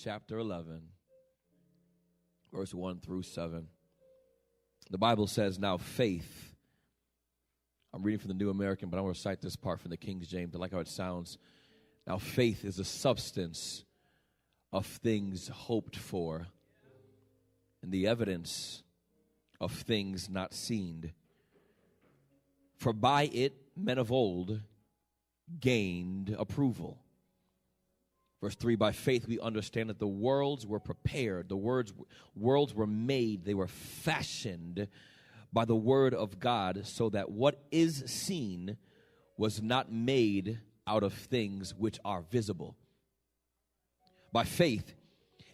chapter 11, verse 1 through 7. The Bible says, now faith, I'm reading from the New American, but I want to cite this part from the King James. I like how it sounds. Now faith is the substance of things hoped for, and the evidence of things not seen. For by it men of old gained approval. Verse 3, by faith we understand that the worlds were prepared, the worlds were made, they were fashioned by the word of God, so that what is seen was not made out of things which are visible. By faith,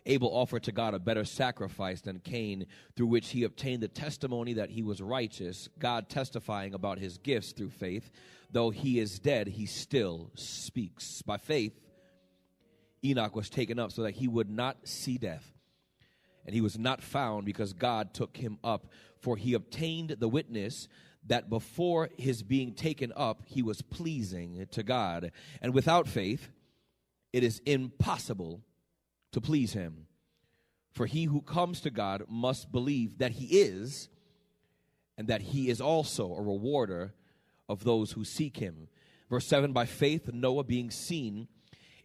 Abel offered to God a better sacrifice than Cain, through which he obtained the testimony that he was righteous, God testifying about his gifts through faith. Though he is dead, he still speaks. By faith, Enoch was taken up so that he would not see death. And he was not found because God took him up. For he obtained the witness that before his being taken up, he was pleasing to God. And without faith, it is impossible to please him. For he who comes to God must believe that he is, and that he is also a rewarder of those who seek him. Verse 7, by faith Noah, being seen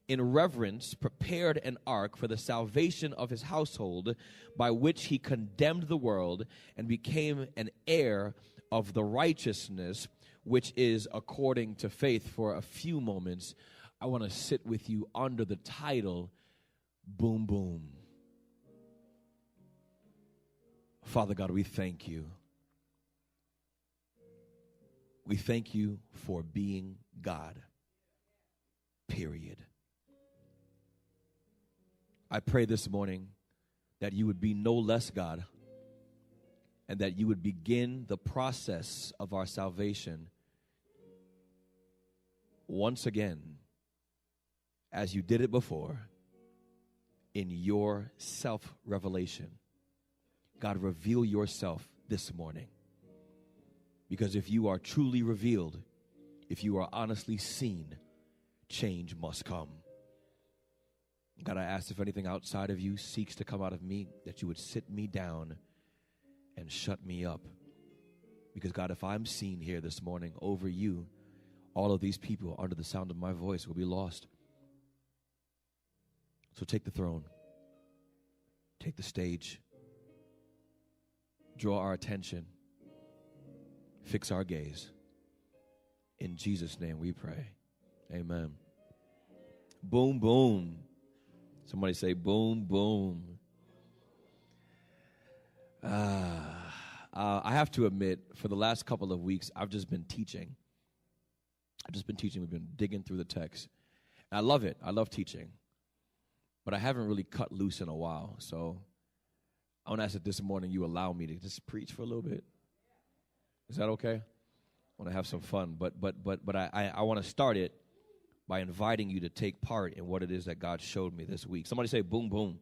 in reverence, prepared an ark for the salvation of his household, by which he condemned the world and became an heir of the righteousness which is according to faith. For a few moments, I want to sit with you under the title, Boom Boom. Father God, we thank you. We thank you for being God, period. I pray this morning that you would be no less God, and that you would begin the process of our salvation once again, as you did it before, in your self-revelation. God, reveal yourself this morning. Because if you are truly revealed, if you are honestly seen, change must come. God, I ask if anything outside of you seeks to come out of me, that you would sit me down and shut me up. Because God, if I'm seen here this morning over you, all of these people under the sound of my voice will be lost. So take the throne, take the stage, draw our attention, fix our gaze. In Jesus' name we pray. Amen. Boom, boom. Somebody say boom, boom. I have to admit, for the last couple of weeks, I've just been teaching. We've been digging through the text. And I love it. I love teaching. But I haven't really cut loose in a while. So I want to ask that this morning you allow me to just preach for a little bit. Is that okay? I want to have some fun. But I want to start it by inviting you to take part in what it is that God showed me this week. Somebody say boom, boom.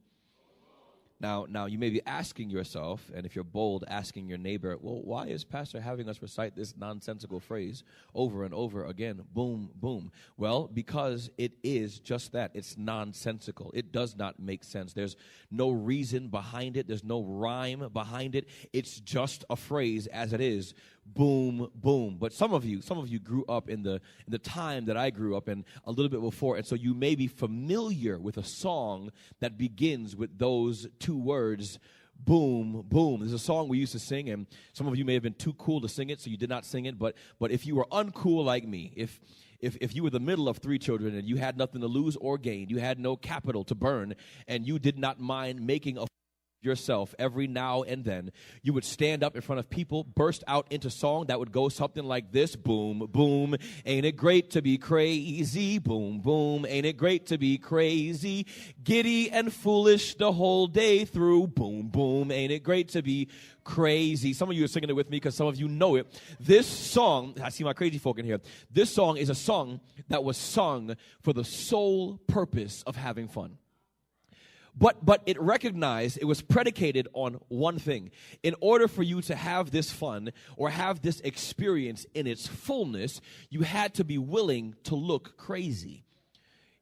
Now you may be asking yourself, and if you're bold, asking your neighbor, well, why is Pastor having us recite this nonsensical phrase over and over again, boom, boom? Well, because it is just that. It's nonsensical. It does not make sense. There's no reason behind it. There's no rhyme behind it. It's just a phrase as it is. Boom, boom. But some of you grew up in the time that I grew up in, a little bit before, and so you may be familiar with a song that begins with those two words, boom, boom. There's a song we used to sing, and some of you may have been too cool to sing it, so you did not sing it. But if you were uncool like me, if you were the middle of three children and you had nothing to lose or gain, you had no capital to burn, and you did not mind making a yourself every now and then, you would stand up in front of people, burst out into song that would go something like this: boom, boom, ain't it great to be crazy? Boom, boom, ain't it great to be crazy? Giddy and foolish the whole day through. Boom, boom, ain't it great to be crazy? Some of you are singing it with me because some of you know it. This song, I see my crazy folk in here. This song is a song that was sung for the sole purpose of having fun. But it recognized, it was predicated on one thing. In order for you to have this fun or have this experience in its fullness, you had to be willing to look crazy.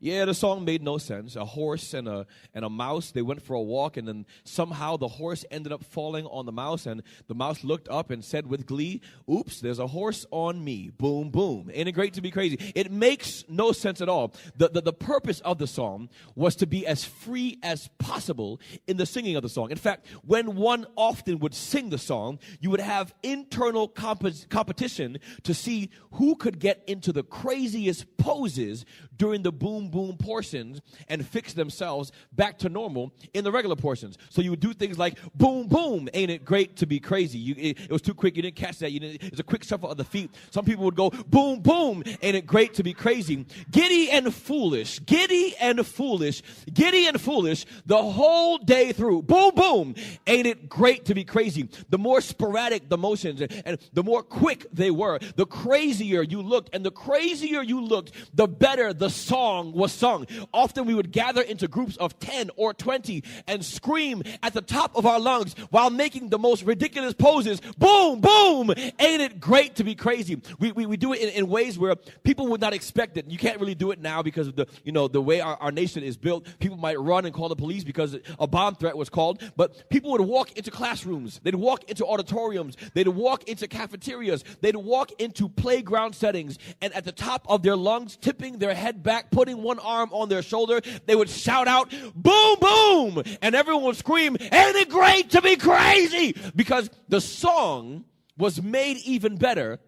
Yeah, the song made no sense. A horse and a mouse, they went for a walk, and then somehow the horse ended up falling on the mouse, and the mouse looked up and said with glee, "Oops, there's a horse on me." Boom, boom. Ain't it great to be crazy? It makes no sense at all. The purpose of the song was to be as free as possible in the singing of the song. In fact, when one often would sing the song, you would have internal competition to see who could get into the craziest poses during the boom boom portions and fix themselves back to normal in the regular portions. So you would do things like boom boom, ain't it great to be crazy? It was too quick, you didn't catch that. It's a quick shuffle of the feet. Some people would go boom boom, ain't it great to be crazy? Giddy and foolish, giddy and foolish, giddy and foolish the whole day through. Boom boom, ain't it great to be crazy? The more sporadic the motions and the more quick they were, the crazier you looked, and the crazier you looked, the better the song was sung. Often we would gather into groups of 10 or 20 and scream at the top of our lungs while making the most ridiculous poses. Boom, boom, ain't it great to be crazy? We do it in ways where people would not expect it. You can't really do it now because of the way our nation is built. People might run and call the police because a bomb threat was called, but people would walk into classrooms. They'd walk into auditoriums. They'd walk into cafeterias. They'd walk into playground settings, and at the top of their lungs, tipping their head back, putting one arm on their shoulder, they would shout out, boom, boom, and everyone would scream, ain't it great to be crazy? Because the song was made even better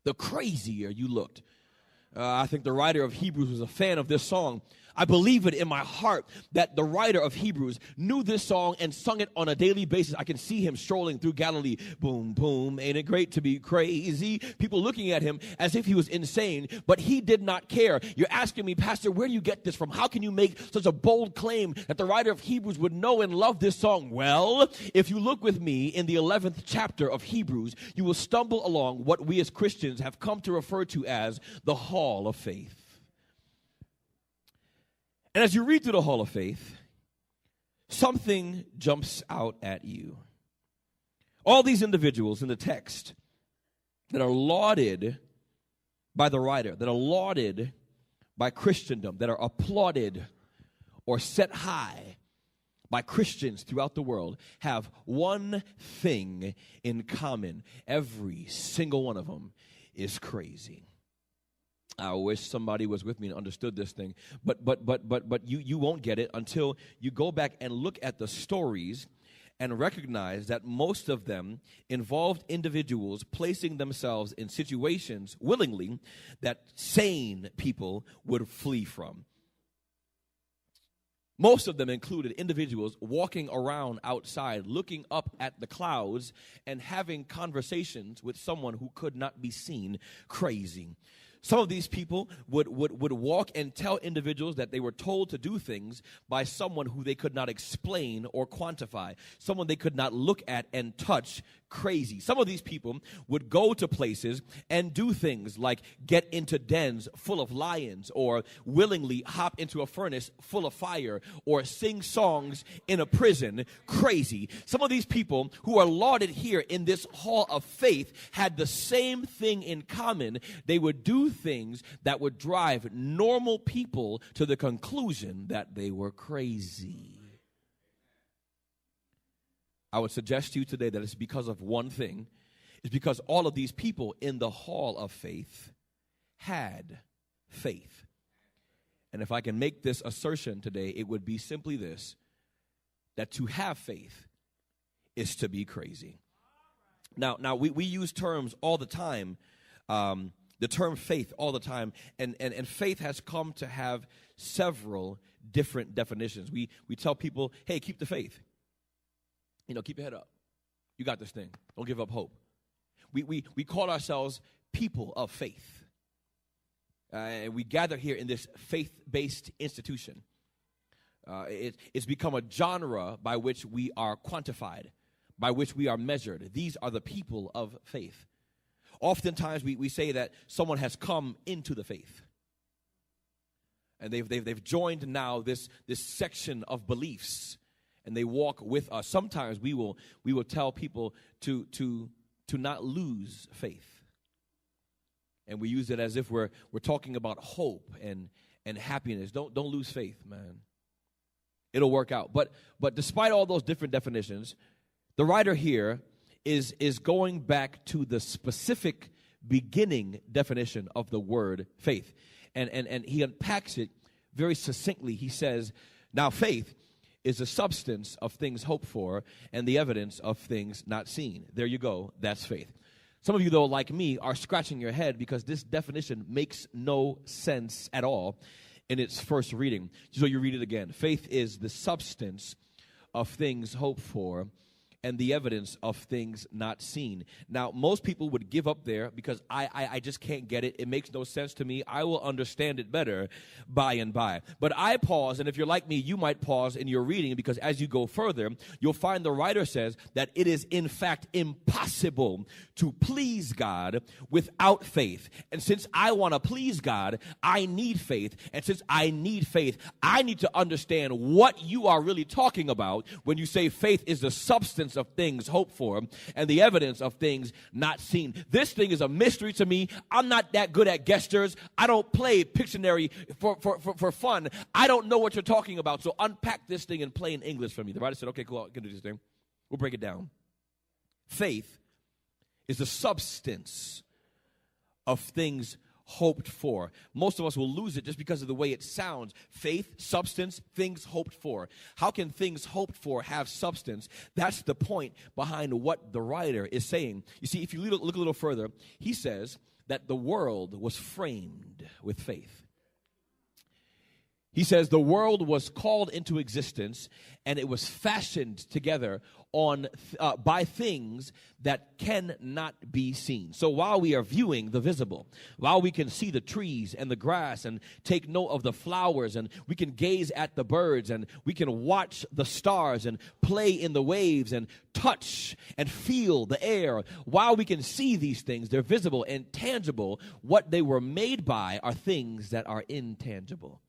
the crazier you looked. I think the writer of Hebrews was a fan of this song. I believe it in my heart that the writer of Hebrews knew this song and sung it on a daily basis. I can see him strolling through Galilee. Boom, boom, ain't it great to be crazy? People looking at him as if he was insane, but he did not care. You're asking me, Pastor, where do you get this from? How can you make such a bold claim that the writer of Hebrews would know and love this song? Well, if you look with me in the 11th chapter of Hebrews, you will stumble along what we as Christians have come to refer to as the Hall of Faith. And as you read through the Hall of Faith, something jumps out at you. All these individuals in the text that are lauded by the writer, that are lauded by Christendom, that are applauded or set high by Christians throughout the world, have one thing in common. Every single one of them is crazy. I wish somebody was with me and understood this thing, but you won't get it until you go back and look at the stories and recognize that most of them involved individuals placing themselves in situations willingly that sane people would flee from. Most of them included individuals walking around outside, looking up at the clouds and having conversations with someone who could not be seen crazy. Some of these people would walk and tell individuals that they were told to do things by someone who they could not explain or quantify, someone they could not look at and touch. Crazy. Some of these people would go to places and do things like get into dens full of lions, or willingly hop into a furnace full of fire, or sing songs in a prison. Crazy. Some of these people who are lauded here in this Hall of Faith had the same thing in common. They would do things that would drive normal people to the conclusion that they were crazy. I would suggest to you today that it's because of one thing. It's because all of these people in the Hall of Faith had faith. And if I can make this assertion today, it would be simply this: that to have faith is to be crazy. Now we use terms all the time, the term faith all the time, and faith has come to have several different definitions. We tell people, hey, keep the faith. Keep your head up. You got this thing. Don't give up hope. We call ourselves people of faith. And we gather here in this faith-based institution. It's become a genre by which we are quantified, by which we are measured. These are the people of faith. Oftentimes we say that someone has come into the faith, and they've joined now this section of beliefs, and they walk with us. Sometimes we will tell people to not lose faith, and we use it as if we're talking about hope and and happiness. Don't lose faith, man. It'll work out. But despite all those different definitions, the writer here is going back to the specific beginning definition of the word faith. And he unpacks it very succinctly. He says, now faith is the substance of things hoped for and the evidence of things not seen. There you go. That's faith. Some of you, though, like me, are scratching your head because this definition makes no sense at all in its first reading. So you read it again. Faith is the substance of things hoped for and the evidence of things not seen. Now, most people would give up there because I just can't get it. It makes no sense to me. I will understand it better by and by. But I pause, and if you're like me, you might pause in your reading because as you go further, you'll find the writer says that it is in fact impossible to please God without faith. And since I want to please God, I need faith. And since I need faith, I need to understand what you are really talking about when you say faith is the substance of things hoped for and the evidence of things not seen. This thing is a mystery to me. I'm not that good at gestures. I don't play Pictionary for fun. I don't know what you're talking about. So unpack this thing in plain English for me. The writer said, okay, cool, I can do this thing. We'll break it down. Faith is the substance of things hoped for. Most of us will lose it just because of the way it sounds. Faith, substance, things hoped for. How can things hoped for have substance? That's the point behind what the writer is saying. You see, if you look a little further, he says that the world was framed with faith. He says the world was called into existence and it was fashioned together by things that cannot be seen. So while we are viewing the visible, while we can see the trees and the grass and take note of the flowers and we can gaze at the birds and we can watch the stars and play in the waves and touch and feel the air, while we can see these things, they're visible and tangible. What they were made by are things that are intangible.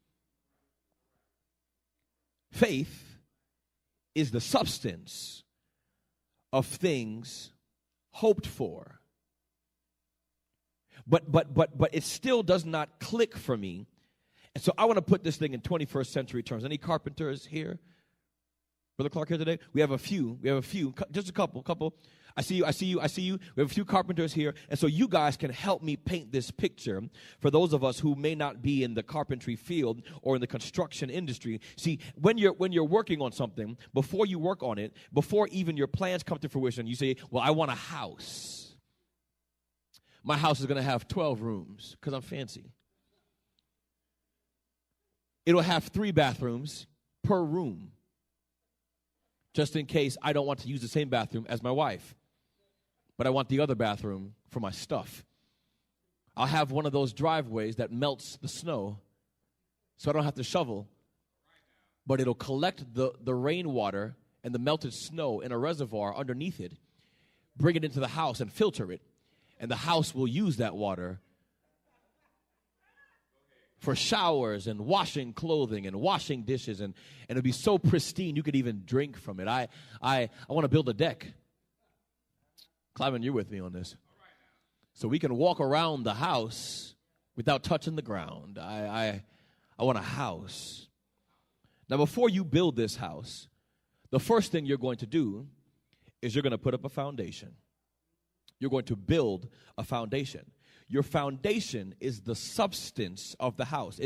Faith is the substance of things hoped for. But it still does not click for me. And so I want to put this thing in 21st century terms. Any carpenters here? Brother Clark here today? We have a few, just a couple. I see you. We have a few carpenters here. And so you guys can help me paint this picture for those of us who may not be in the carpentry field or in the construction industry. See, when you're working on something, before you work on it, before even your plans come to fruition, you say, well, I want a house. My house is going to have 12 rooms because I'm fancy. It'll have 3 bathrooms per room, just in case I don't want to use the same bathroom as my wife. But I want the other bathroom for my stuff. I'll have one of those driveways that melts the snow so I don't have to shovel, but it'll collect the rainwater and the melted snow in a reservoir underneath it, bring it into the house and filter it, and the house will use that water for showers and washing clothing and washing dishes, and it'll be so pristine you could even drink from it. I want to build a deck. Cliven, you're with me on this. So we can walk around the house without touching the ground. I want a house. Now, before you build this house, the first thing you're going to do is you're going to put up a foundation. You're going to build a foundation. Your foundation is the substance of the house.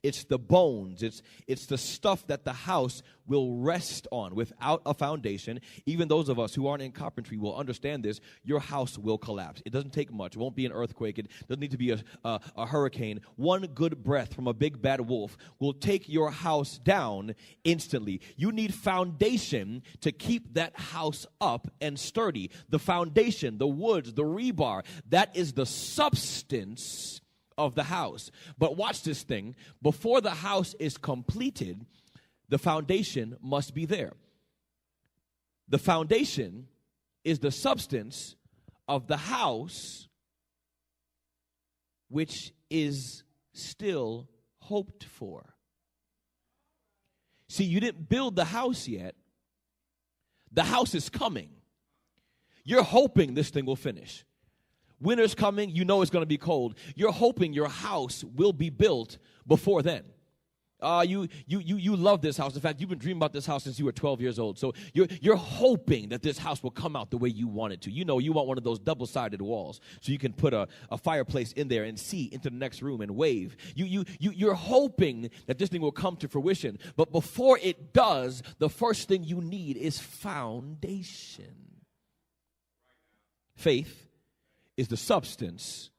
It's the bones. It's the stuff that the house will rest on. Without a foundation, even those of us who aren't in carpentry will understand this, your house will collapse. It doesn't take much. It won't be an earthquake. It doesn't need to be a hurricane. One good breath from a big bad wolf will take your house down instantly. You need foundation to keep that house up and sturdy. The foundation, the woods, the rebar, that is the substance of the house. But watch this thing. Before the house is completed, the foundation must be there. The foundation is the substance of the house, which is still hoped for. See, you didn't build the house yet. The house is coming. You're hoping this thing will finish. Winter's coming, you know it's going to be cold. You're hoping your house will be built before then. You love this house. In fact, you've been dreaming about this house since you were 12 years old. So you're hoping that this house will come out the way you want it to. You know, you want one of those double-sided walls so you can put a fireplace in there and see into the next room and wave. You're hoping that this thing will come to fruition. But before it does, the first thing you need is foundation. Faith is the substance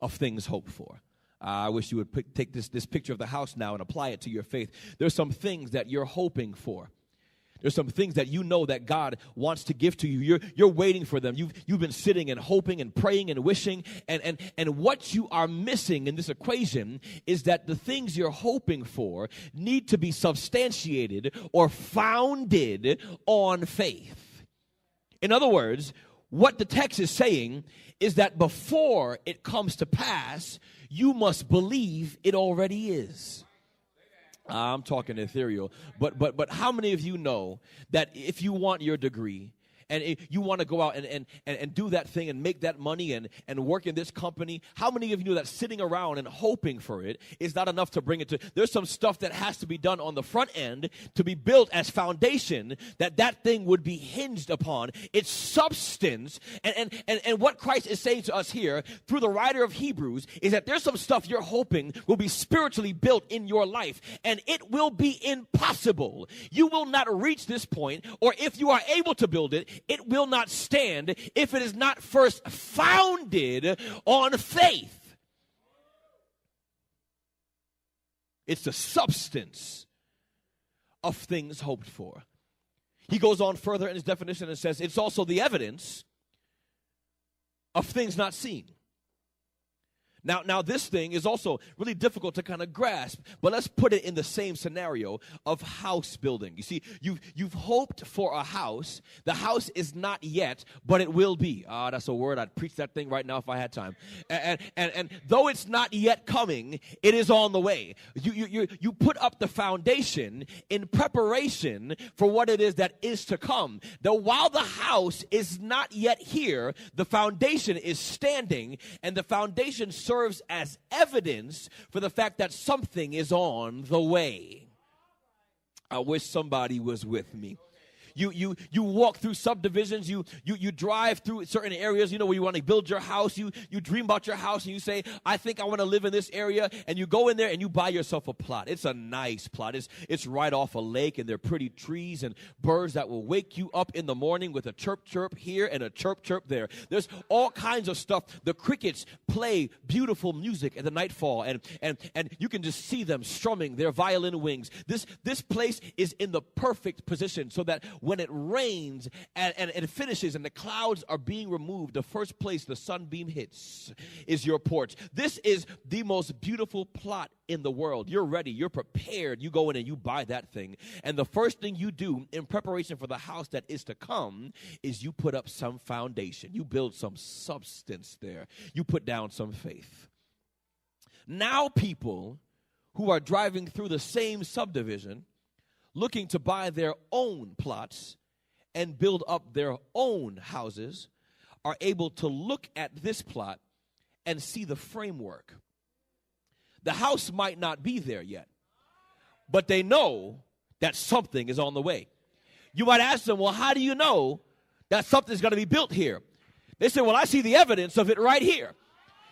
of things hoped for. I wish you would take this picture of the house now and apply it to your faith. There's some things that you're hoping for. There's some things that you know that God wants to give to you. You're waiting for them. You've been sitting and hoping and praying and wishing. And what you are missing in this equation is that the things you're hoping for need to be substantiated or founded on faith. In other words, what the text is saying is that before it comes to pass, you must believe it already is. I'm talking ethereal, but how many of you know that if you want your degree and you want to go out and do that thing and make that money and work in this company, how many of you know that sitting around and hoping for it is not enough to bring it to? There's some stuff that has to be done on the front end to be built as foundation that thing would be hinged upon. Its substance and what Christ is saying to us here through the writer of Hebrews is that there's some stuff you're hoping will be spiritually built in your life, and it will be impossible. You will not reach this point, or if you are able to build it, it will not stand if it is not first founded on faith. It's the substance of things hoped for. He goes on further in his definition and says it's also the evidence of things not seen. Now this thing is also really difficult to kind of grasp, but let's put it in the same scenario of house building. You see, you've hoped for a house. The house is not yet, but it will be. That's a word. I'd preach that thing right now if I had time. And though it's not yet coming, it is on the way. You put up the foundation in preparation for what it is that is to come. Though while the house is not yet here, the foundation is standing, and the foundation serves as evidence for the fact that something is on the way. I wish somebody was with me. You walk through subdivisions, you drive through certain areas, you know, where you want to build your house, you dream about your house, and you say, I think I want to live in this area, and you go in there and you buy yourself a plot. It's a nice plot. It's right off a lake, and there are pretty trees and birds that will wake you up in the morning with a chirp chirp here and a chirp chirp there. There's all kinds of stuff. The crickets play beautiful music at the nightfall, and you can just see them strumming their violin wings. This place is in the perfect position so that when it rains and it finishes and the clouds are being removed, the first place the sunbeam hits is your porch. This is the most beautiful plot in the world. You're ready. You're prepared. You go in and you buy that thing. And the first thing you do in preparation for the house that is to come is you put up some foundation. You build some substance there. You put down some faith. Now people who are driving through the same subdivision looking to buy their own plots and build up their own houses are able to look at this plot and see the framework. The house might not be there yet, but they know that something is on the way. You might ask them, well, how do you know that something's going to be built here? They say, well, I see the evidence of it right here.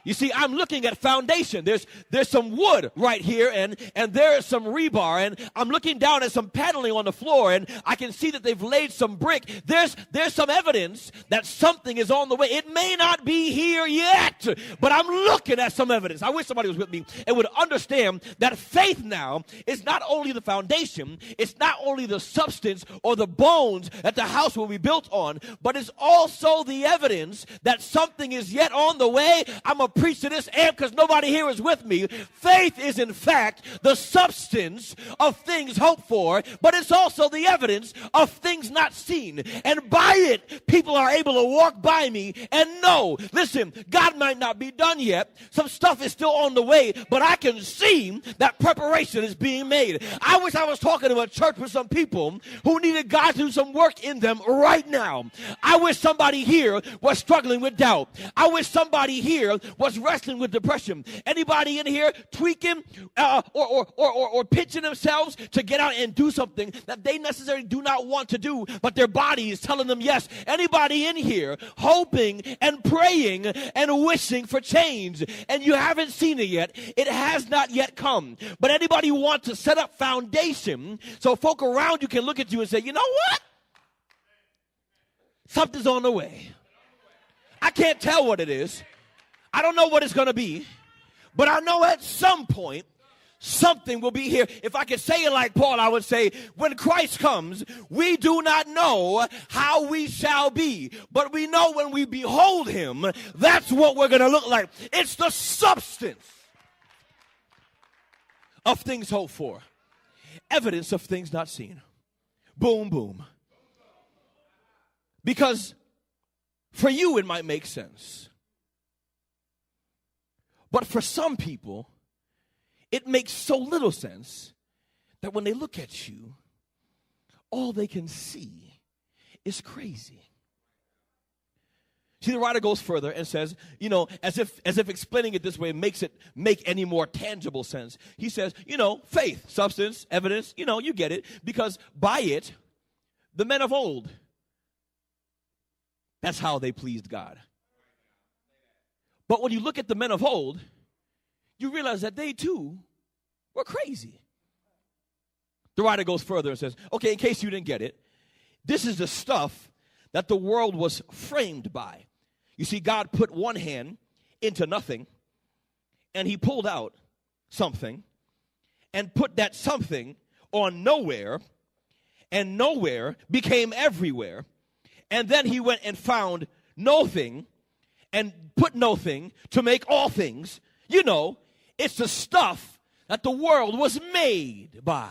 You see, I'm looking at foundation. There's some wood right here, and there is some rebar, and I'm looking down at some paneling on the floor, and I can see that they've laid some brick. There's some evidence that something is on the way. It may not be here yet, but I'm looking at some evidence. I wish somebody was with me and would understand that faith now is not only the foundation, it's not only the substance or the bones that the house will be built on, but it's also the evidence that something is yet on the way. I'm a preach to this amp because nobody here is with me. Faith is in fact the substance of things hoped for, but it's also the evidence of things not seen. And by it, people are able to walk by me and know, listen, God might not be done yet. Some stuff is still on the way, but I can see that preparation is being made. I wish I was talking to a church with some people who needed God to do some work in them right now. I wish somebody here was struggling with doubt. I wish somebody here was wrestling with depression? Anybody in here tweaking or pitching themselves to get out and do something that they necessarily do not want to do, but their body is telling them yes? Anybody in here hoping and praying and wishing for change, and you haven't seen it yet? It has not yet come. But anybody want to set up foundation so folk around you can look at you and say, you know what? Something's on the way. I can't tell what it is. I don't know what it's going to be. But I know at some point, something will be here. If I could say it like Paul, I would say, when Christ comes, we do not know how we shall be. But we know when we behold him, that's what we're going to look like. It's the substance of things hoped for. Evidence of things not seen. Boom, boom. Because for you, it might make sense. But for some people, it makes so little sense that when they look at you, all they can see is crazy. See, the writer goes further and says, as if explaining it this way makes it make any more tangible sense. He says, faith, substance, evidence, you get it. Because by it, the men of old, that's how they pleased God. But when you look at the men of old, you realize that they too were crazy. The writer goes further and says, okay, in case you didn't get it, this is the stuff that the world was framed by. You see, God put one hand into nothing, and he pulled out something and put that something on nowhere, and nowhere became everywhere. And then he went and found nothing and put nothing to make all things. It's the stuff that the world was made by.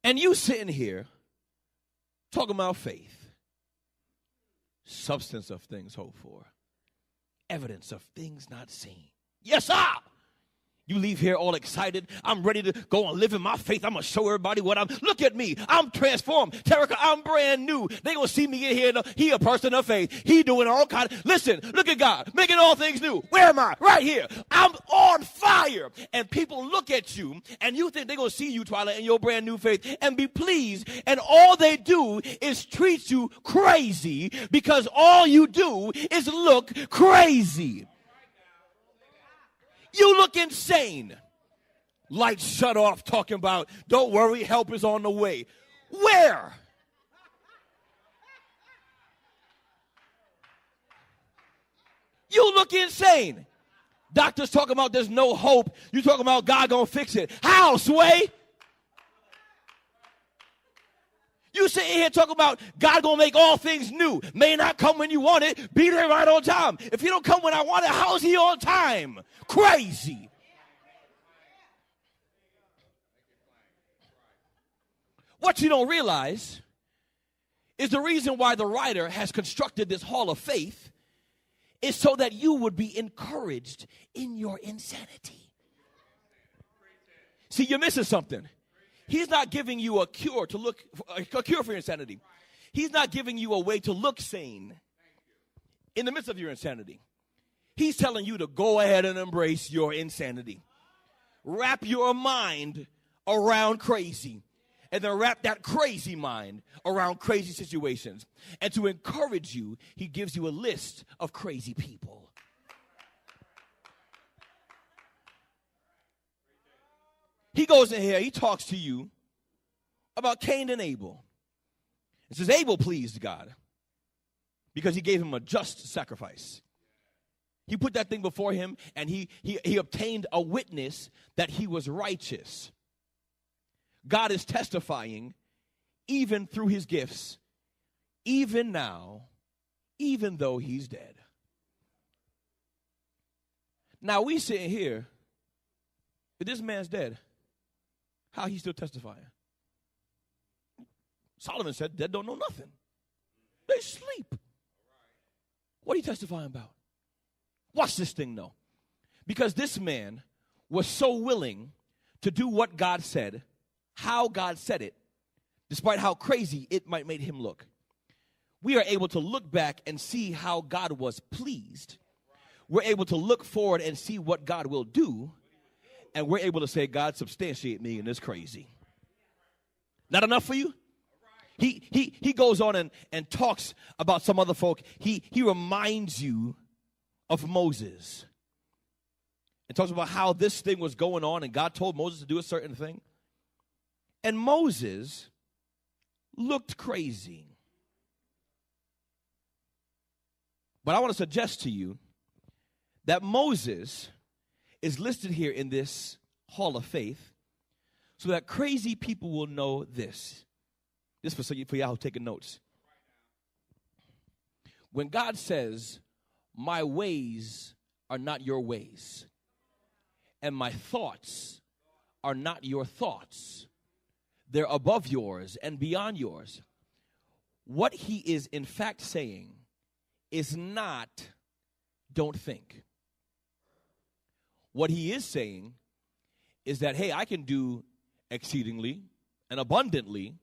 And you sitting here talking about faith, substance of things hoped for, evidence of things not seen. Yes, sir. You leave here all excited. I'm ready to go and live in my faith. I'm going to show everybody what I'm. Look at me. I'm transformed. Terica, I'm brand new. They going to see me in here. He a person of faith. He doing all kind of. Listen, look at God. Making all things new. Where am I? Right here. I'm on fire. And people look at you, and you think they're going to see you, Twilight, in your brand new faith and be pleased. And all they do is treat you crazy because all you do is look crazy. You look insane. Lights shut off talking about, don't worry, help is on the way. Where? You look insane. Doctors talking about there's no hope. You talking about God gonna fix it. How, Sway? You sitting here talking about God gonna make all things new. May not come when you want it. Be there right on time. If he don't come when I want it, how is he on time? Crazy. What you don't realize is the reason why the writer has constructed this hall of faith is so that you would be encouraged in your insanity. See, you're missing something. He's not giving you a cure for your insanity. He's not giving you a way to look sane in the midst of your insanity. He's telling you to go ahead and embrace your insanity. Wrap your mind around crazy, and then wrap that crazy mind around crazy situations. And to encourage you, he gives you a list of crazy people. He goes in here, he talks to you about Cain and Abel. It says Abel pleased God because he gave him a just sacrifice. He put that thing before him, and he obtained a witness that he was righteous. God is testifying even through his gifts, even now, even though he's dead. Now we sitting here, if this man's dead, how he still testifying? Solomon said, dead don't know nothing. They sleep. What are you testifying about? Watch this thing, though. Because this man was so willing to do what God said, how God said it, despite how crazy it might make him look. we are able to look back and see how God was pleased. We're able to look forward and see what God will do. And we're able to say, God, substantiate me in this crazy. Not enough for you? He goes on and talks about some other folk. He reminds you of Moses. And talks about how this thing was going on and God told Moses to do a certain thing. And Moses looked crazy. But I want to suggest to you that Moses is listed here in this hall of faith so that crazy people will know this. This for y'all who taking notes. When God says, my ways are not your ways, and my thoughts are not your thoughts, they're above yours and beyond yours. What he is in fact saying is not, don't think. What he is saying is that, hey, I can do exceedingly and abundantly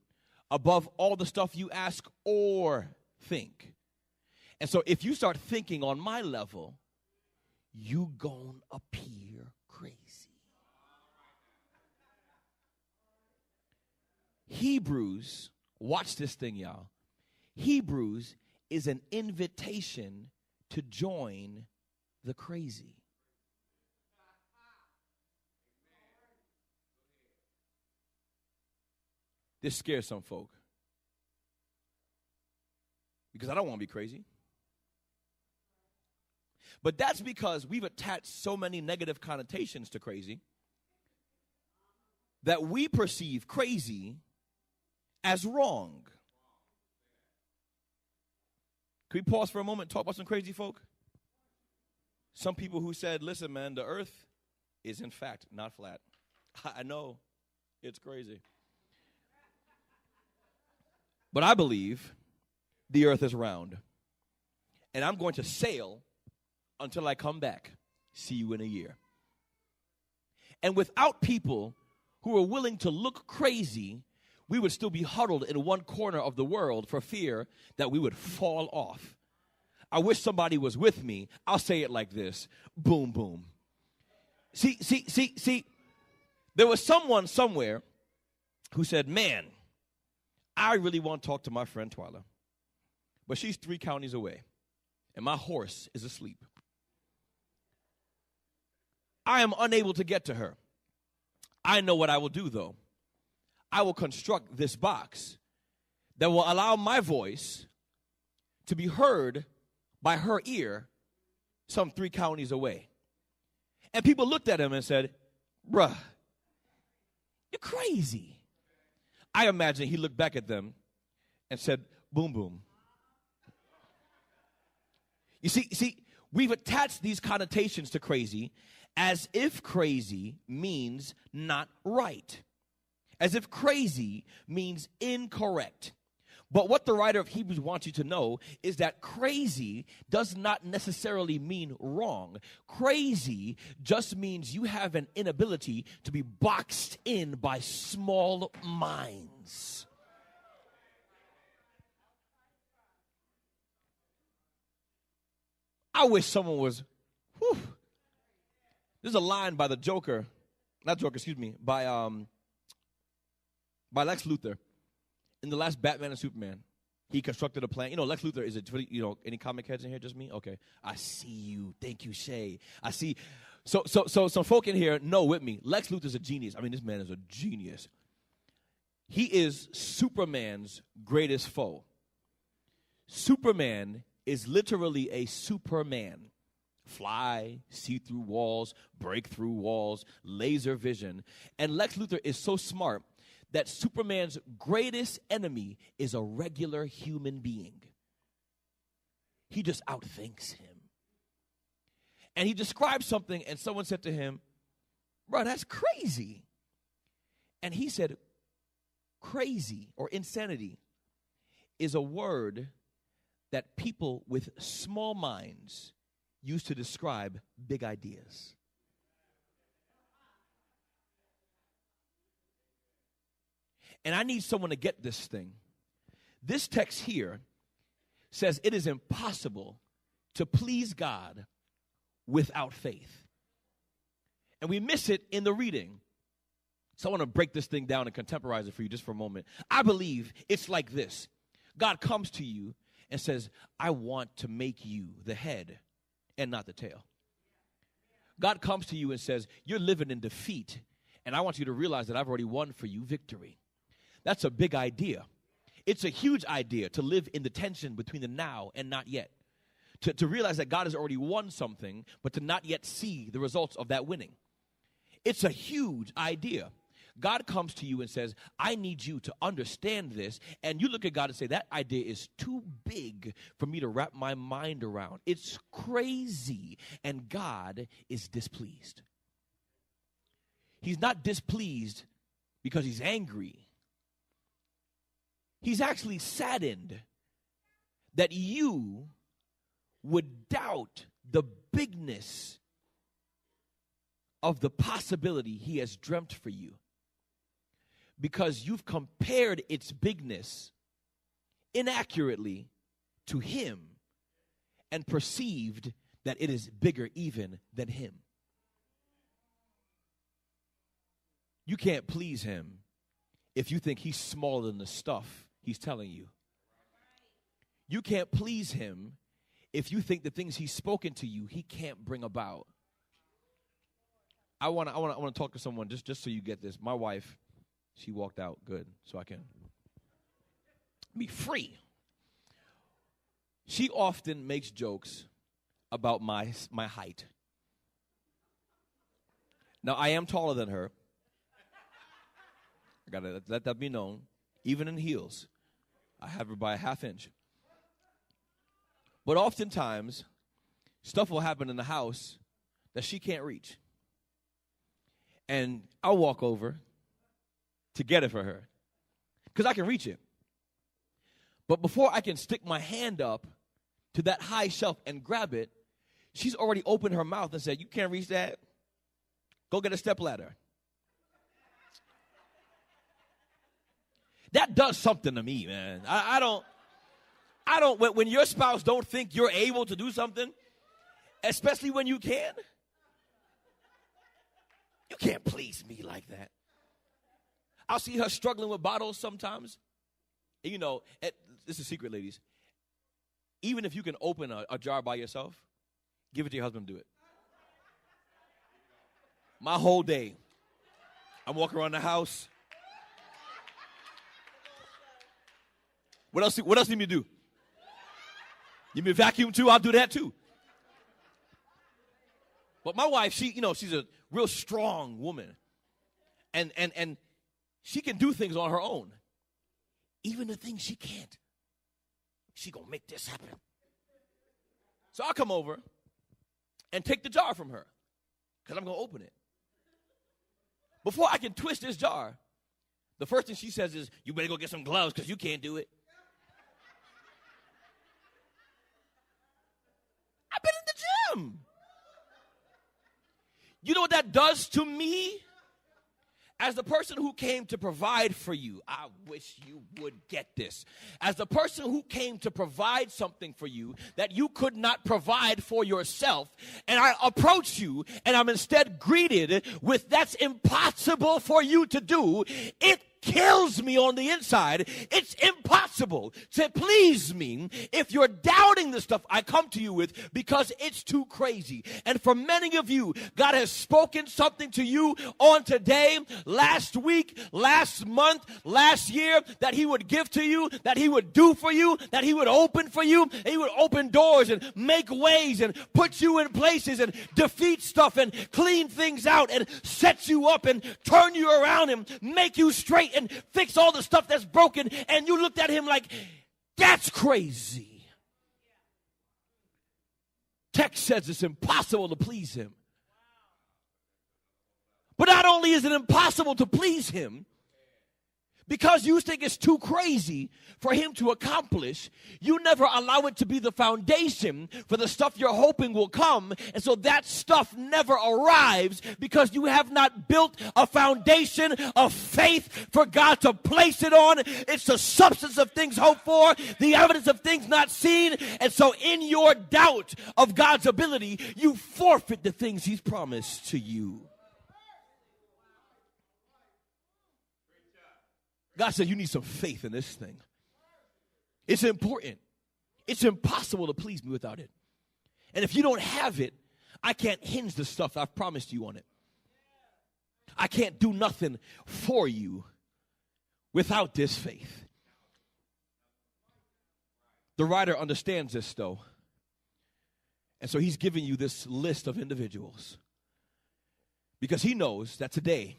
above all the stuff you ask or think. And so if you start thinking on my level, you gon' appear crazy. Hebrews, watch this thing, y'all. Hebrews is an invitation to join the crazy. This scares some folk. Because I don't want to be crazy. But that's because we've attached so many negative connotations to crazy that we perceive crazy as wrong. Can we pause for a moment and talk about some crazy folk? Some people who said, listen, man, the earth is in fact not flat. I know it's crazy. But I believe the earth is round. And I'm going to sail until I come back. See you in a year. And without people who are willing to look crazy, we would still be huddled in one corner of the world for fear that we would fall off. I wish somebody was with me. I'll say it like this. Boom, boom. See. There was someone somewhere who said, man, I really want to talk to my friend Twyla, but she's 3 counties away, and my horse is asleep. I am unable to get to her. I know what I will do, though. I will construct this box that will allow my voice to be heard by her ear some 3 counties away. And people looked at him and said, bruh, you're crazy. I imagine he looked back at them and said, boom, boom. You see, we've attached these connotations to crazy as if crazy means not right, as if crazy means incorrect. But what the writer of Hebrews wants you to know is that crazy does not necessarily mean wrong. Crazy just means you have an inability to be boxed in by small minds. I wish someone was, whew. There's a line by the Joker, by Lex Luthor. In the last Batman and Superman, he constructed a plan. You know, Lex Luthor is any comic heads in here? Just me? Okay. I see you. Thank you, Shay. I see. So some folk in here know with me. Lex Luthor's a genius. I mean, this man is a genius. He is Superman's greatest foe. Superman is literally a Superman. Fly, see through walls, break through walls, laser vision. And Lex Luthor is so smart that Superman's greatest enemy is a regular human being. He just outthinks him. And he described something, and someone said to him, bro, that's crazy. And he said, crazy or insanity is a word that people with small minds use to describe big ideas. And I need someone to get this thing. This text here says it is impossible to please God without faith. And we miss it in the reading. So I want to break this thing down and contemporize it for you just for a moment. I believe it's like this. God comes to you and says, I want to make you the head and not the tail. God comes to you and says, you're living in defeat, and I want you to realize that I've already won for you victory. That's a big idea. It's a huge idea to live in the tension between the now and not yet. To realize that God has already won something, but to not yet see the results of that winning. It's a huge idea. God comes to you and says, I need you to understand this. And you look at God and say, that idea is too big for me to wrap my mind around. It's crazy. And God is displeased. He's not displeased because he's angry. He's actually saddened that you would doubt the bigness of the possibility he has dreamt for you. Because you've compared its bigness inaccurately to him and perceived that it is bigger even than him. You can't please him if you think he's smaller than the stuff he's telling you. You can't please him if you think the things he's spoken to you, he can't bring about. I want to talk to someone just so you get this. My wife, she walked out good, so I can be free. She often makes jokes about my height. Now, I am taller than her. I got to let that be known. Even in heels, I have her by a ½ inch. But oftentimes, stuff will happen in the house that she can't reach. And I'll walk over to get it for her, because I can reach it. But before I can stick my hand up to that high shelf and grab it, she's already opened her mouth and said, you can't reach that? Go get a stepladder. That does something to me, man. I don't, when your spouse don't think you're able to do something, especially when you can, you can't please me like that. I'll see her struggling with bottles sometimes. And you know, this is a secret, ladies. Even if you can open a jar by yourself, give it to your husband to do it. My whole day, I'm walking around the house. What else need me to do? You need me to vacuum too? I'll do that too. But my wife, she's a real strong woman. And she can do things on her own. Even the things she can't. She gonna make this happen. So I'll come over and take the jar from her, because I'm gonna open it. Before I can twist this jar, the first thing she says is, you better go get some gloves because you can't do it. I've been in the gym. You know what that does to me? As the person who came to provide for you, I wish you would get this. As the person who came to provide something for you that you could not provide for yourself, and I approach you and I'm instead greeted with, that's impossible for you to do, it kills me on the inside. It's impossible to please me if you're doubting the stuff I come to you with, because it's too crazy. And for many of you, God has spoken something to you on today, last week, last month, last year, that he would give to you, that he would do for you, that he would open for you, and he would open doors and make ways and put you in places and defeat stuff and clean things out and set you up and turn you around and make you straight and fix all the stuff that's broken. And you looked at him like, that's crazy. Text says it's impossible to please him. But not only is it impossible to please him, Because you think it's too crazy for him to accomplish, you never allow it to be the foundation for the stuff you're hoping will come. And so that stuff never arrives because you have not built a foundation of faith for God to place it on. It's the substance of things hoped for, the evidence of things not seen. And so in your doubt of God's ability, you forfeit the things he's promised to you. God said you need some faith in this thing. It's important. It's impossible to please me without it. And if you don't have it, I can't hinge the stuff I've promised you on it. I can't do nothing for you without this faith. The writer understands this, though. And so he's giving you this list of individuals because he knows that today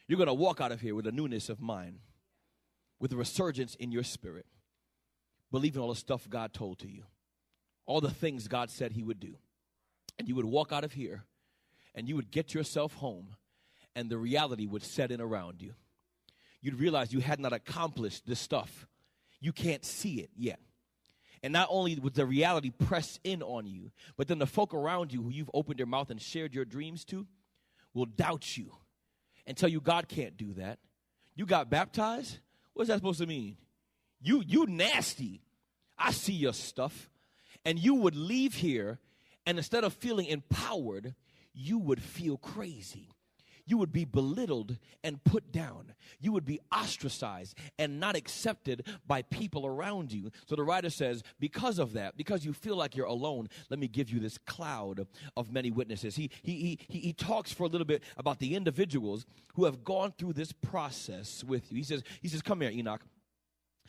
you're going to walk out of here with a newness of mind, with a resurgence in your spirit, believing all the stuff God told to you, all the things God said he would do. And you would walk out of here, and you would get yourself home, and the reality would set in around you. You'd realize you had not accomplished this stuff. You can't see it yet. And not only would the reality press in on you, but then the folk around you who you've opened your mouth and shared your dreams to will doubt you and tell you God can't do that. You got baptized? What's that supposed to mean? You nasty. I see your stuff. And you would leave here, and instead of feeling empowered, you would feel crazy. You would be belittled and put down. You would be ostracized and not accepted by people around you. So the writer says, because of that, because you feel like you're alone, let me give you this cloud of many witnesses. He talks for a little bit about the individuals who have gone through this process with you. He says, come here, Enoch.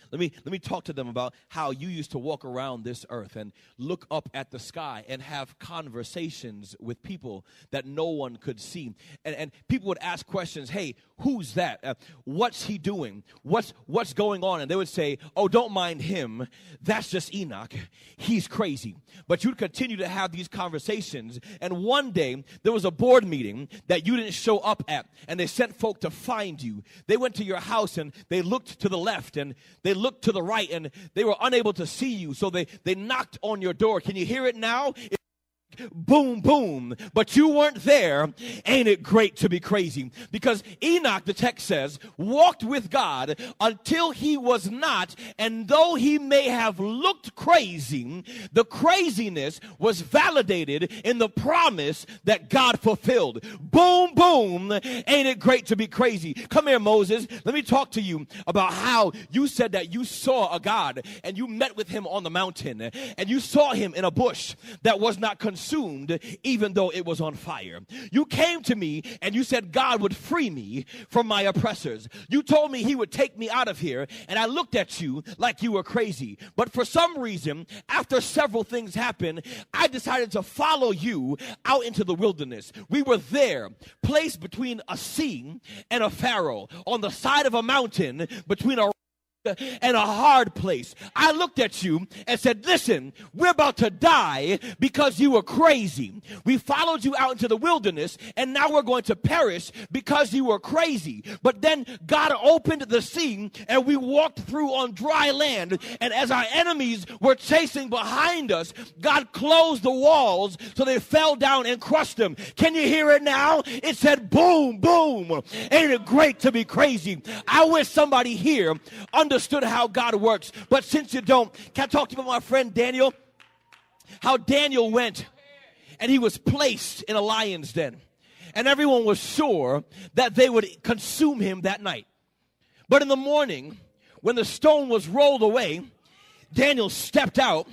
Let me talk to them about how you used to walk around this earth and look up at the sky and have conversations with people that no one could see. And people would ask questions, hey, who's that? What's he doing? What's going on? And they would say, oh, don't mind him. That's just Enoch. He's crazy. But you'd continue to have these conversations. And one day, there was a board meeting that you didn't show up at. And they sent folk to find you. They went to your house and they looked to the left and they looked to the right and they were unable to see you. So they knocked on your door. Can you hear it now? Boom, boom. But you weren't there. Ain't it great to be crazy? Because Enoch, the text says, walked with God until he was not, and though he may have looked crazy, the craziness was validated in the promise that God fulfilled. Boom, boom. Ain't it great to be crazy? Come here, Moses. Let me talk to you about how you said that you saw a God and you met with him on the mountain and you saw him in a bush that was not consumed even though it was on fire. You came to me and you said God would free me from my oppressors. You told me he would take me out of here, and I looked at you like you were crazy. But for some reason, after several things happened, I decided to follow you out into the wilderness. We were there, placed between a sea and a Pharaoh, on the side of a mountain between a and a hard place. I looked at you and said, listen, we're about to die because you were crazy. We followed you out into the wilderness and now we're going to perish because you were crazy. But then God opened the sea and we walked through on dry land, and as our enemies were chasing behind us, God closed the walls so they fell down and crushed them. Can you hear it now? It said boom, boom. Ain't it great to be crazy? I wish somebody here understood how God works. But since you don't, can I talk to you about my friend Daniel? How Daniel went and he was placed in a lion's den. And everyone was sure that they would consume him that night. But in the morning, when the stone was rolled away, Daniel stepped out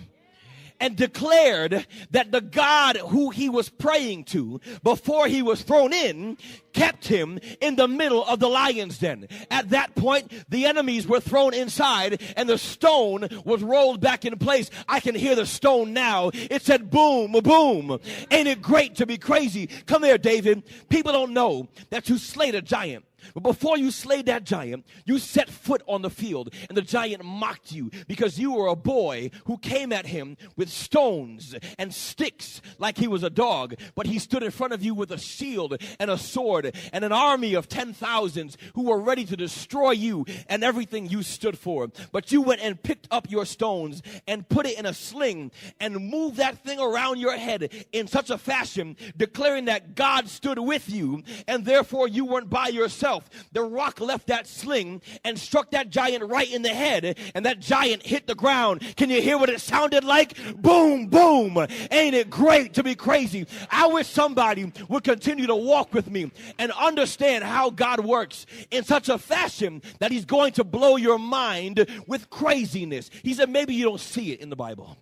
and declared that the God who he was praying to before he was thrown in kept him in the middle of the lion's den. At that point, the enemies were thrown inside and the stone was rolled back in place. I can hear the stone now. It said boom, boom. Ain't it great to be crazy? Come here, David. People don't know that you slayed a giant. But before you slayed that giant, you set foot on the field, and the giant mocked you because you were a boy who came at him with stones and sticks like he was a dog. But he stood in front of you with a shield and a sword and an army of 10,000s who were ready to destroy you and everything you stood for. But you went and picked up your stones and put it in a sling and moved that thing around your head in such a fashion, declaring that God stood with you, and therefore you weren't by yourself. The rock left that sling and struck that giant right in the head, and that giant hit the ground. Can you hear what it sounded like? Boom, boom. Ain't it great to be crazy? I wish somebody would continue to walk with me and understand how God works in such a fashion that he's going to blow your mind with craziness. He said maybe you don't see it in the Bible.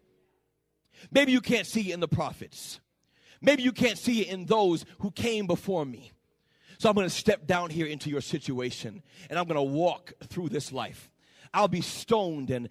Maybe you can't see it in the prophets. Maybe you can't see it in those who came before me. So I'm going to step down here into your situation, and I'm going to walk through this life. I'll be stoned and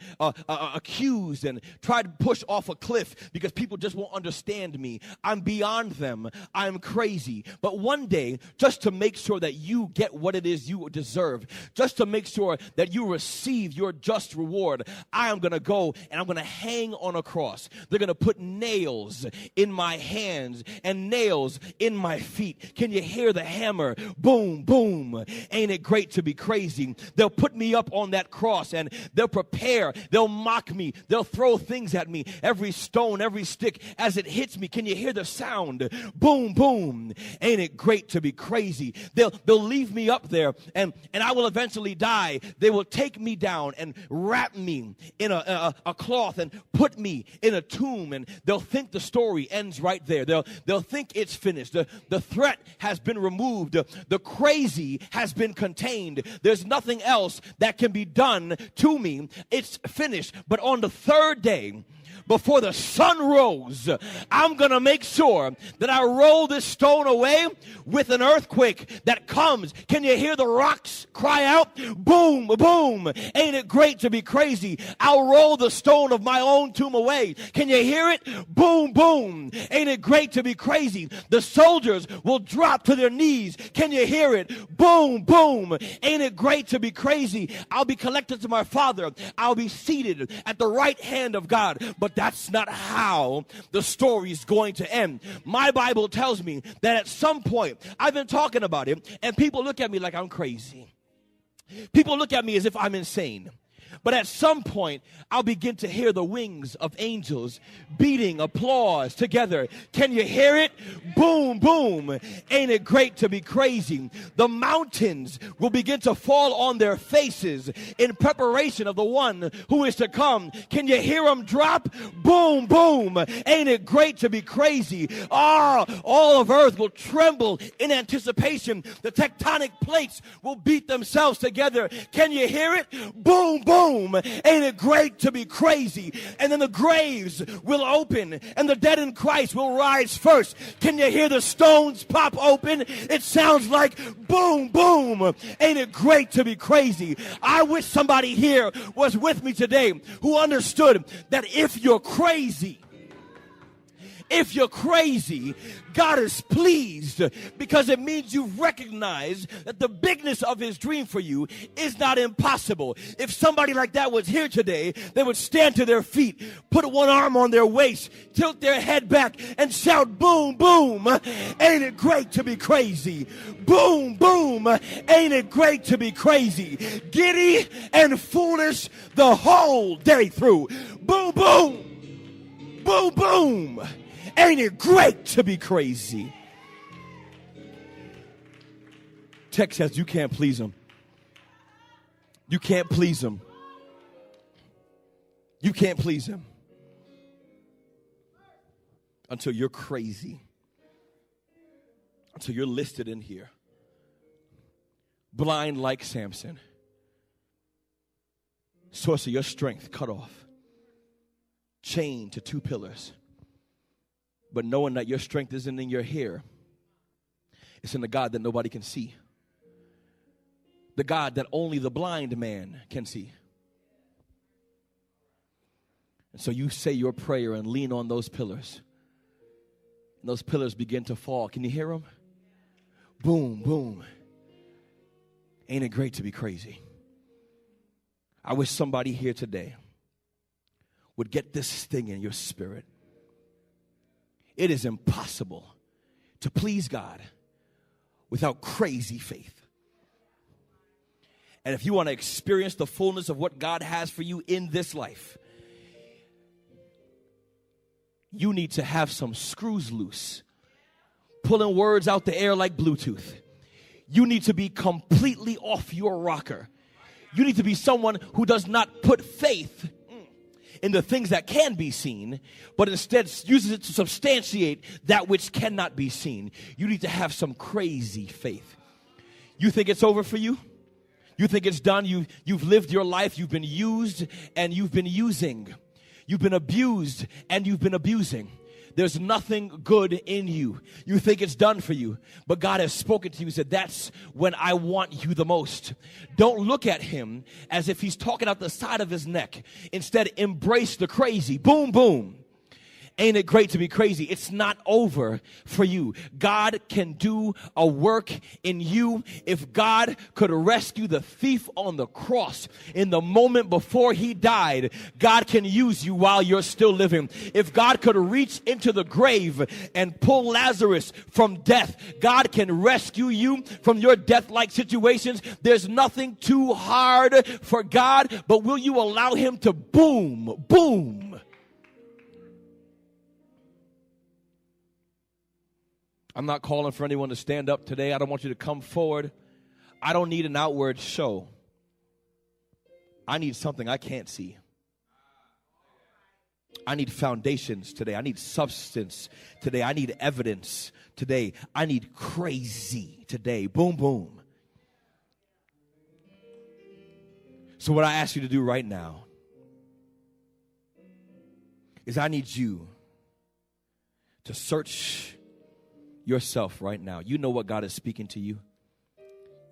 accused and tried to push off a cliff because people just won't understand me. I'm beyond them. I'm crazy. But one day, just to make sure that you get what it is you deserve, just to make sure that you receive your just reward, I am going to go and I'm going to hang on a cross. They're going to put nails in my hands and nails in my feet. Can you hear the hammer? Boom, boom. Ain't it great to be crazy? They'll put me up on that cross, and they'll prepare, they'll mock me, they'll throw things at me, every stone, every stick, as it hits me. Can you hear the sound? Boom, boom. Ain't it great to be crazy? They'll leave me up there, and I will eventually die. They will take me down and wrap me in a cloth and put me in a tomb, and they'll think the story ends right there. They'll think it's finished. The threat has been removed. The crazy has been contained. There's nothing else that can be done to me. It's finished. But on the third day, before the sun rose, I'm going to make sure that I roll this stone away with an earthquake that comes. Can you hear the rocks cry out? Boom, boom. Ain't it great to be crazy? I'll roll the stone of my own tomb away. Can you hear it? Boom, boom. Ain't it great to be crazy? The soldiers will drop to their knees. Can you hear it? Boom, boom. Ain't it great to be crazy? I'll be collected to my Father. I'll be seated at the right hand of God. But that's not how the story is going to end. My Bible tells me that at some point, I've been talking about it, and people look at me like I'm crazy. People look at me as if I'm insane. But at some point, I'll begin to hear the wings of angels beating applause together. Can you hear it? Boom, boom. Ain't it great to be crazy? The mountains will begin to fall on their faces in preparation of the one who is to come. Can you hear them drop? Boom, boom. Ain't it great to be crazy? All of earth will tremble in anticipation. The tectonic plates will beat themselves together. Can you hear it? Boom, boom. Ain't it great to be crazy? And then the graves will open and the dead in Christ will rise first. Can you hear the stones pop open? It sounds like boom, boom. Ain't it great to be crazy? I wish somebody here was with me today who understood that if you're crazy, God is pleased, because it means you recognize that the bigness of his dream for you is not impossible. If somebody like that was here today, they would stand to their feet, put one arm on their waist, tilt their head back, and shout, boom, boom. Ain't it great to be crazy? Boom, boom. Ain't it great to be crazy? Giddy and foolish the whole day through. Boom, boom. Boom, boom. Ain't it great to be crazy? Text says you can't please him. You can't please him. You can't please him until you're crazy. Until you're listed in here. Blind like Samson. Source of your strength cut off. Chained to 2 pillars. But knowing that your strength isn't in your hair, it's in the God that nobody can see. The God that only the blind man can see. And so you say your prayer and lean on those pillars. And those pillars begin to fall. Can you hear them? Boom, boom. Ain't it great to be crazy? I wish somebody here today would get this thing in your spirit. It is impossible to please God without crazy faith. And if you want to experience the fullness of what God has for you in this life, you need to have some screws loose, pulling words out the air like Bluetooth. You need to be completely off your rocker. You need to be someone who does not put faith in the things that can be seen, but instead uses it to substantiate that which cannot be seen. You need to have some crazy faith. You think it's over for you? You think it's done? You've lived your life. You've been used and you've been using. You've been abused and you've been abusing. There's nothing good in you. You think it's done for you, but God has spoken to you and said, that's when I want you the most. Don't look at him as if he's talking out the side of his neck. Instead, embrace the crazy. Boom, boom. Ain't it great to be crazy? It's not over for you. God can do a work in you. If God could rescue the thief on the cross in the moment before he died, God can use you while you're still living. If God could reach into the grave and pull Lazarus from death, God can rescue you from your death-like situations. There's nothing too hard for God, but will you allow him to boom, boom? I'm not calling for anyone to stand up today. I don't want you to come forward. I don't need an outward show. I need something I can't see. I need foundations today. I need substance today. I need evidence today. I need crazy today. Boom, boom. So what I ask you to do right now is I need you to search yourself right now. You know what God is speaking to you.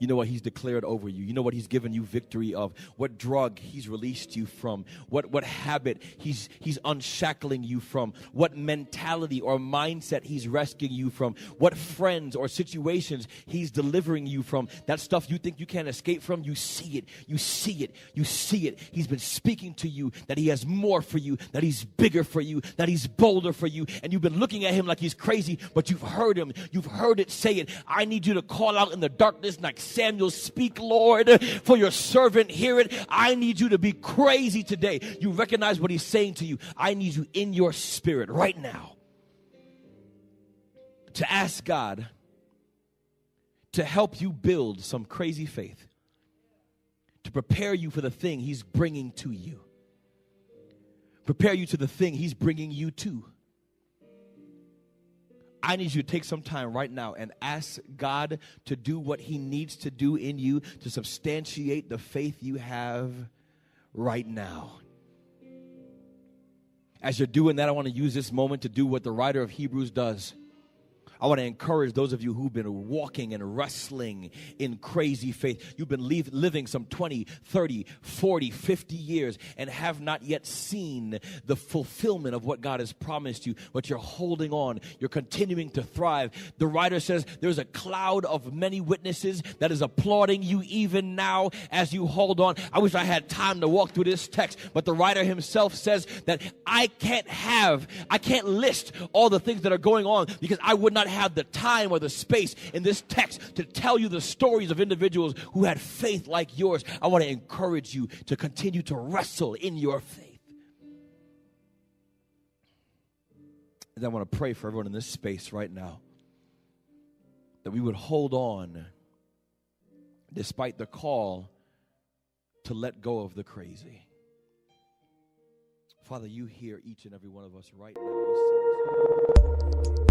You know what he's declared over you. You know what he's given you victory of. What drug he's released you from. What habit he's unshackling you from. What mentality or mindset he's rescuing you from. What friends or situations he's delivering you from. That stuff you think you can't escape from, you see it. You see it. You see it. He's been speaking to you that he has more for you, that he's bigger for you, that he's bolder for you. And you've been looking at him like he's crazy, but you've heard him. You've heard it say it. I need you to call out in the darkness like Samuel, speak, Lord, for your servant hear it. I need you to be crazy today. You recognize what he's saying to you. I need you in your spirit right now to ask God to help you build some crazy faith, to prepare you for the thing he's bringing to you, prepare you to the thing he's bringing you to. I need you to take some time right now and ask God to do what he needs to do in you to substantiate the faith you have right now. As you're doing that, I want to use this moment to do what the writer of Hebrews does. I want to encourage those of you who've been walking and wrestling in crazy faith. You've been living some 20, 30, 40, 50 years and have not yet seen the fulfillment of what God has promised you, but you're holding on. You're continuing to thrive. The writer says there's a cloud of many witnesses that is applauding you even now as you hold on. I wish I had time to walk through this text, but the writer himself says that I can't list all the things that are going on because I would not have the time or the space in this text to tell you the stories of individuals who had faith like yours. I want to encourage you to continue to wrestle in your faith. And I want to pray for everyone in this space right now that we would hold on despite the call to let go of the crazy. Father, you hear each and every one of us right now. You see us.